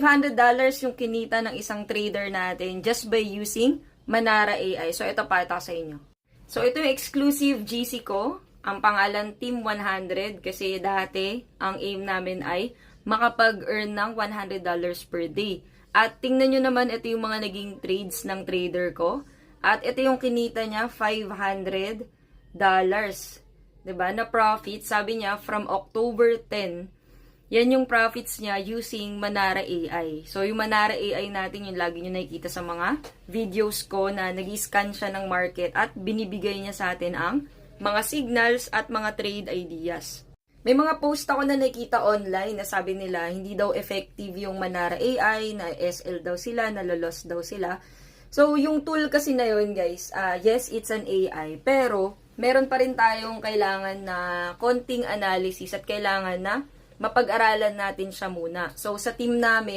$500 yung kinita ng isang trader natin just by using Manara AI. So, ito pakita ko sa inyo. So, ito yung exclusive GC ko. Ang pangalan Team 100 kasi dati ang aim namin ay makapag-earn ng $100 per day. At tingnan nyo naman, ito yung mga naging trades ng trader ko. At ito yung kinita niya, $500. Diba? Na profit, sabi niya, from October 10, yan yung profits niya using Manara AI. So, yung Manara AI natin, yung lagi nyo nakikita sa mga videos ko na nag-scan siya ng market at binibigay niya sa atin ang mga signals at mga trade ideas. May mga post ako na nakita online na sabi nila hindi daw effective yung Manara AI, na SL daw sila, nalolos daw sila. So, yung tool kasi na yun, guys, yes, it's an AI, pero meron pa rin tayong kailangan na konting analysis at kailangan na mapag-aralan natin siya muna. So, sa team namin,